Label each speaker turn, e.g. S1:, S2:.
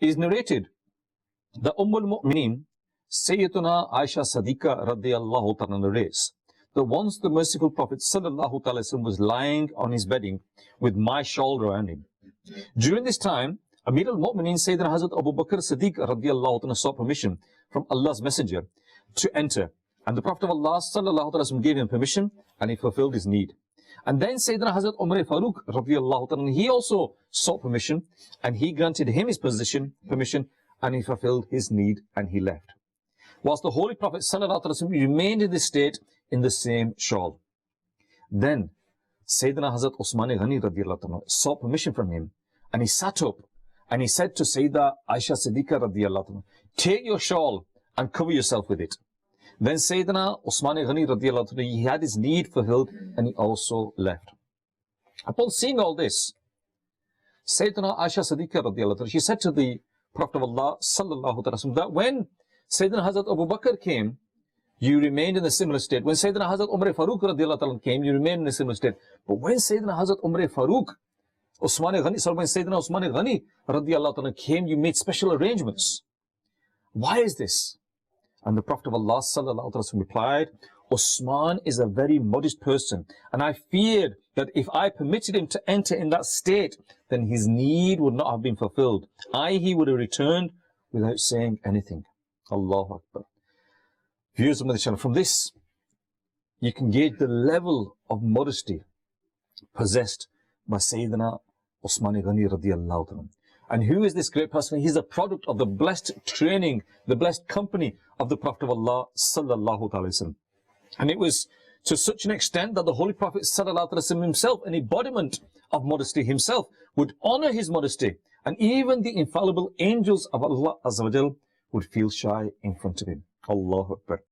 S1: It is narrated that al-Mu'mineen, Sayyiduna Aisha Siddiqa radiyallahu ta'ala narrates that once the merciful Prophet sallallahu ta'ala was lying on his bedding with my shawl around him. During this time, Amir al-Mu'mineen Sayyidina Hazrat Abu Bakr Siddiq radiyallahu ta'ala sought permission from Allah's Messenger to enter. And the Prophet of Allah sallallahu ta'ala gave him permission and he fulfilled his need. And then Sayyidina Hazrat Umar Farooq radiyallahu ta'ala, he also sought permission and he granted him his permission and he fulfilled his need and he left. Whilst the Holy Prophet sallallahu ta'ala remained in this state in the same shawl. Then Sayyidina Hazrat Usman Ghani radiyallahu ta'ala sought permission from him and he sat up and he said to Sayyida Aisha Siddiqa radiyallahu ta'ala, take your shawl and cover yourself with it. Then Sayyidina Usman Ghani radiyallahu ta'ala, he had his need fulfilled and he also left. Upon seeing all this, Sayyidina Aisha Siddiqa radiyallahu ta'ala, she said to the Prophet of Allah sallallahu ta'ala that when Sayyidina Hazrat Abu Bakr came, you remained in a similar state. When Sayyidina Hazrat Umar Farooq radiyallahu ta'ala came, you remained in a similar state. But when Sayyidina Hazrat Umar Farooq, when Sayyidina Usman Ghani radiyallahu ta'ala came, you made special arrangements. Why is this? And the Prophet of Allah sallallahu alaihi wasallam replied, Usman is a very modest person, and I feared that if I permitted him to enter in that state, then his need would not have been fulfilled. He would have returned without saying anything. Allahu Akbar. Viewers of Madani Channel, from this, you can gauge the level of modesty possessed by Sayyidina Usman Ghani radiyallahu ta'ala. And who is this great person? He's a product of the blessed training, the blessed company of the Prophet of Allah sallallahu ta'ala wasallam. And it was to such an extent that the Holy Prophet sallallahu ta'ala wasallam himself, an embodiment of modesty himself, would honor his modesty. And even the infallible angels of Allah azza wa jal would feel shy in front of him. Allahu Akbar.